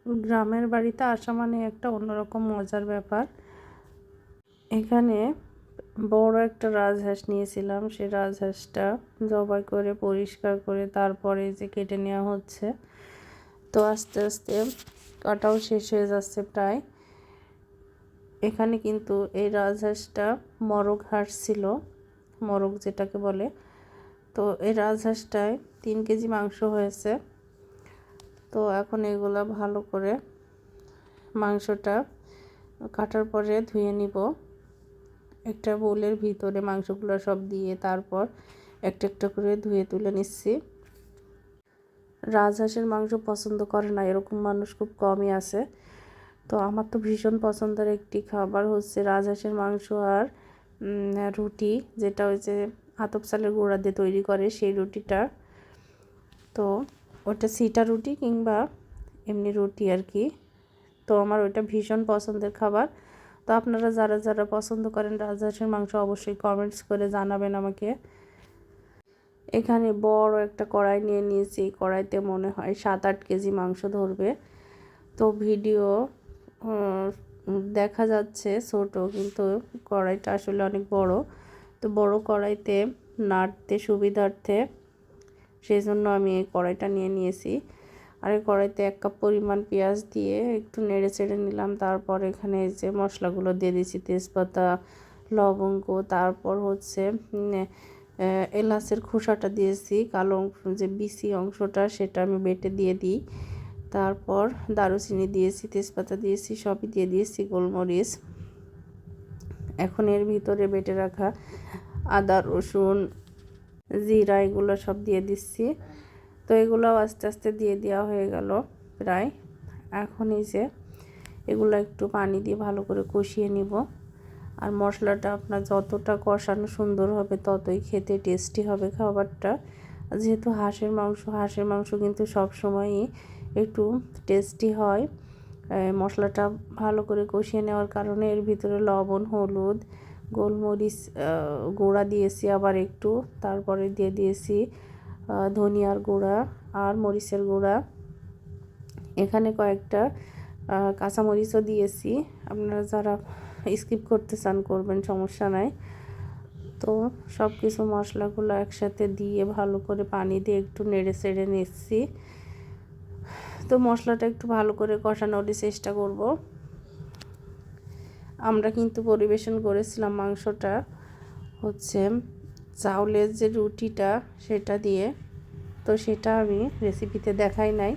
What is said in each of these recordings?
গ্রামের বাড়িতে আসা মানে একটা অন্যরকম মজার ব্যাপার। এখানে বড় একটা রাজহাঁস নিয়েছিলাম, সেই রাজহাঁসটা জবাই করে পরিষ্কার করে তারপরে যে কেটে নেওয়া হচ্ছে। তো আস্তে আস্তে কাটাও শেষ হয়ে যাচ্ছে প্রায়। এখানে কিন্তু এই রাজহাঁসটা মরগ হাঁস ছিল, মরগ যেটাকে বলে। তো এই রাজহাঁসটায় 3 কেজি মাংস হয়েছে। তো এখন এগুলা ভালো করে মাংসটা কাটার পরে ধুয়ে নিব। একটা বোলের ভিতরে মাংসগুলো সব দিয়ে তারপর একটা একটা করে ধুয়ে তুলে নিচ্ছি। রাজহাঁসের মাংস পছন্দ করে না এরকম মানুষ খুব কমই আছে। তো আমার তো ভীষণ পছন্দের একটি খাবার হচ্ছে রাজহাঁসের মাংস আর রুটি, যেটা হচ্ছে আতপ চালের গুঁড়া দিয়ে তৈরি করে সেই রুটিটা। তো ওটা সিটা রুটি কিংবা এমনি রুটি আর কি। তো আমার ওইটা ভীষণ পছন্দের খাবার। তো আপনারা যারা যারা পছন্দ করেন রাজহাঁসের মাংস অবশ্যই কমেন্টস করে জানাবেন আমাকে। এখানে বড় একটা কড়াই নিয়ে নিয়েছি, কড়াইতে মনে হয় 7-8 কেজি মাংস ধরবে। তো ভিডিও দেখা যাচ্ছে ছোট, কিন্তু কড়াইটা আসলে অনেক বড়। তো বড় কড়াইতে নাড়তে সুবিধার্থে সেই জন্য আমি এই কড়াইটা নিয়ে নিয়েছি। আর এই কড়াইতে 1 কাপ পরিমাণ পেঁয়াজ দিয়ে একটু নেড়ে চেড়ে নিলাম। তারপর এখানে যে মশলাগুলো দিয়ে দিয়েছি, তেজপাতা, লবঙ্গ, তারপর হচ্ছে এলাচের খোসাটা দিয়েছি, কালো যে বিসি অংশটা সেটা আমি বেটে দিয়ে দিই। তারপর দারুচিনি দিয়েছি, তেজপাতা দিয়েছি, সবই দিয়ে দিয়েছি, গোলমরিচ। এখন এর ভিতরে বেটে রাখা আদা, রসুন, জিরা এগুলো সব দিয়ে দিচ্ছি। তো এগুলোও আস্তে আস্তে দিয়ে দেওয়া হয়ে গেল প্রায়। এখন এই যে এগুলো একটু পানি দিয়ে ভালো করে কষিয়ে নিব। আর মশলাটা আপনার যতটা কষানো সুন্দর হবে ততই খেতে টেস্টি হবে খাবারটা। যেহেতু হাঁসের মাংস কিন্তু সব সময়ই একটু টেস্টি হয়। মশলাটা ভালো করে কষিয়ে নেওয়ার কারণে এর ভিতরে লবণ, হলুদ, গোলমরিচ গুঁড়া দিয়েছি আবার একটু, তারপরে দিয়ে দিয়েছি ধনিয়ার গুঁড়া আর মরিচের গুঁড়া। এখানে কয়েকটা কাঁচামরিচও দিয়েছি, আপনারা যারা স্কিপ করতে চান করবেন, সমস্যা নাই। তো সব কিছু মশলাগুলো একসাথে দিয়ে ভালো করে পানি দিয়ে একটু নেড়ে চেড়ে নিচ্ছি। তো মশলাটা একটু ভালো করে কষানোর চেষ্টা করব। আমরা কিন্তু পরিবেশন করেছিলাম মাংসটা হচ্ছে চাউলের যে রুটিটা সেটা দিয়ে। তো সেটা আমি রেসিপিতে দেখাই নাই।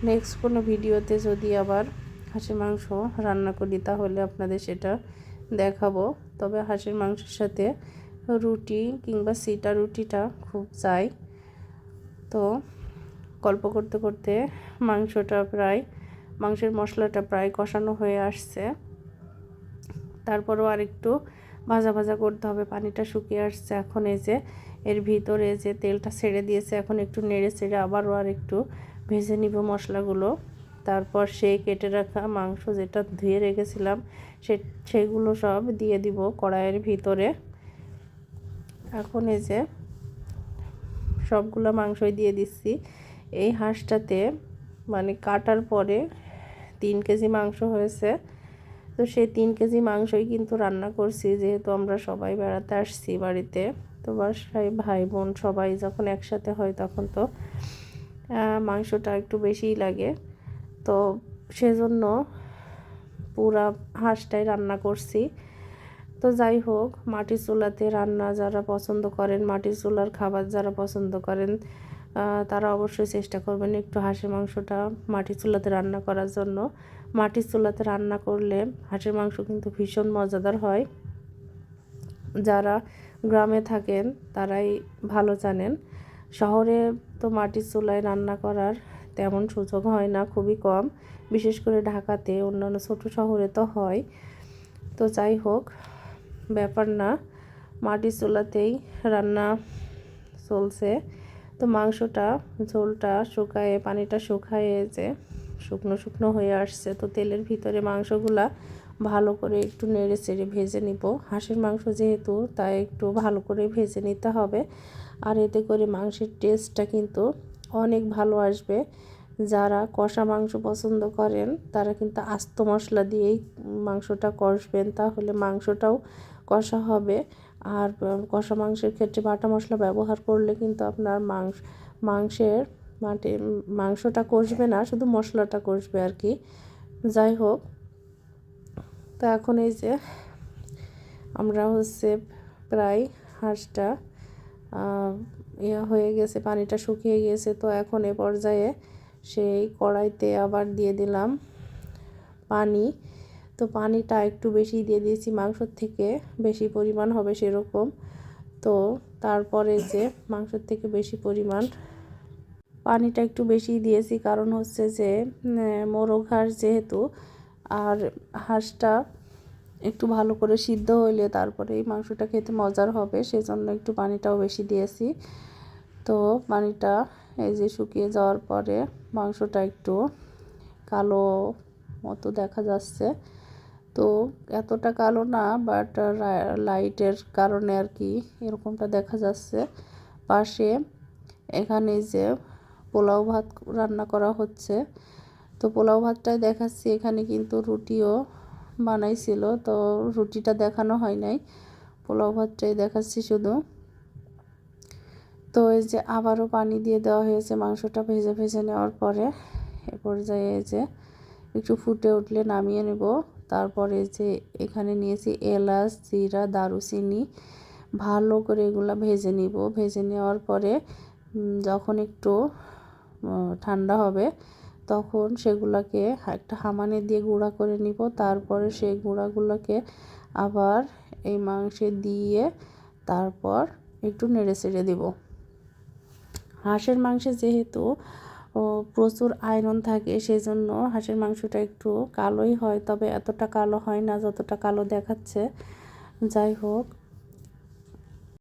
নেক্সট কোনো ভিডিওতে যদি আবার হাঁসের মাংস রান্না করি তাহলে আপনাদের সেটা দেখাবো। তবে হাঁসের মাংসের সাথে রুটি কিংবা সিটা রুটিটা খুব চাই। তো গল্প করতে করতে মাংসের মশলাটা প্রায় কষানো হয়ে আসছে। তারপরেও আরেকটু ভাজা ভাজা করতে হবে, পানিটা শুকিয়ে আসছে। এখন এই যে এর ভিতরে যে তেলটা ছেড়ে দিয়েছে, এখন একটু নেড়ে চেড়ে আবারও আরেকটু ভেজে নিব মশলাগুলো। তারপর সেই কেটে রাখা মাংস যেটা ধুয়ে রেখেছিলাম সেগুলো সব দিয়ে দিব কড়াইয়ের ভিতরে। এখন এই যে সবগুলো মাংসই দিয়ে দিচ্ছি। এই হাঁসটাতে মানে কাটার পরে 3 কেজি মাংস হয়েছে। তো সেই 3 কেজি মাংসই কিন্তু রান্না করছি, যেহেতু আমরা সবাই বেড়াতে আসছি বাড়িতে। তো বাসায় ভাই বোন সবাই যখন একসাথে হয় তখন তো মাংসটা একটু বেশিই লাগে। তো সেজন্য পুরা হাঁসটাই রান্না করছি। তো যাই হোক, মাটির চুলাতে রান্না যারা পছন্দ করেন, মাটির চুলার খাবার যারা পছন্দ করেন, তারা অবশ্যই চেষ্টা করবেন একটু হাঁসের মাংসটা মাটির চুলাতে রান্না করার জন্য। মাটির চুলাতে রান্না করলে হাঁসের মাংস কিন্তু ভীষণ মজাদার হয়। যারা গ্রামে থাকেন তারাই ভালো জানেন। শহরে তো মাটির চুলায় রান্না করার তেমন সুযোগ হয় না, খুবই কম। বিশেষ করে ঢাকাতে, অন্যান্য ছোট শহরে তো হয়। তো যাই হোক, ব্যাপার না, মাটির চুলাতেই রান্না চলছে। তো মাংসটা ঝোলটা শুকায়ে, পানিটা শুকায়ে যে শুকনো শুকনো হয়ে আসছে। তো তেলের ভিতরে মাংসগুলা ভালো করে একটু নেড়ে চেড়ে ভেজে নিব। হাঁসের মাংস যেহেতু, তাই একটু ভালো করে ভেজে নিতে হবে। আর এতে করে মাংসের টেস্টটা কিন্তু অনেক ভালো আসবে। যারা কষা মাংস পছন্দ করেন তারা কিন্তু আস্ত মশলা দিয়েই মাংসটা কষবেন, তাহলে মাংসটাও কষা হবে। আর কষা মাংসের ক্ষেত্রে বাটা মশলা ব্যবহার করলে কিন্তু আপনার মাংসের মাংসটা কষবে না, শুধু মশলাটা কষবে আর কি। যাই হোক, তো এখন এই যে আমরা প্রায় হাঁসটা হয়ে গেছে, পানিটা শুকিয়ে গেছে। তো এখন এ পর্যায়ে সেই কড়াইতে আবার দিয়ে দিলাম পানি। তো পানিটা একটু বেশি দিয়ে দিয়েছি, মাংসর থেকে বেশি পরিমাণ হবে সেরকম। তো তারপরে যে মাংসর থেকে বেশি পরিমাণ পানিটা একটু বেশি দিয়েছি, কারণ যে মোরগ হাঁস যেহেতু, আর হাঁসটা একটু ভালো করে সিদ্ধ হইলে তারপরে এই মাংসটা খেতে মজার হবে, সেজন্য একটু পানিটাও বেশি দিয়েছি। তো পানিটা এই যে শুকিয়ে যাওয়ার পরে মাংসটা একটু কালো মতো দেখা যাচ্ছে। তো এতটা কালো না, বাট লাইটের কারণে আর কি এরকমটা দেখা যাচ্ছে। পাশে এখানে যে পোলাও ভাত রান্না করা হচ্ছে, তো পোলাও ভাতটাই দেখাচ্ছি। এখানে কিন্তু রুটিও বানাইছিল, তো রুটিটা দেখানো হয় নাই, পোলাও ভাতটাই দেখাচ্ছি শুধু। তো এই যে আবারও পানি দিয়ে দেওয়া হয়েছে মাংসটা ভেজে ভেজে নেওয়ার পরে। এ পর্যায়ে যে একটু ফুটে উঠলে নামিয়ে নেব। তারপরে যে এখানে নিয়েছি এলাচ, জিরা, দারুচিনি, ভালো করে এগুলা ভেজে নিব। ভেজে নেওয়ার পরে যখন একটু ঠান্ডা হবে তখন সেগুলাকে একটা হামানে দিয়ে গুঁড়া করে নিব। তারপরে সেই গুঁড়াগুলোকে আবার এই মাংসে দিয়ে তারপর একটু নেড়ে চেড়ে দিব। হাঁসের মাংসে যেহেতু প্রচুর আয়রন থাকে, সেজন্য হাঁসের মাংসটা একটু কালোই হয়, তবে এতটা কালো হয় না যতটা কালো দেখাচ্ছে। যাই হোক,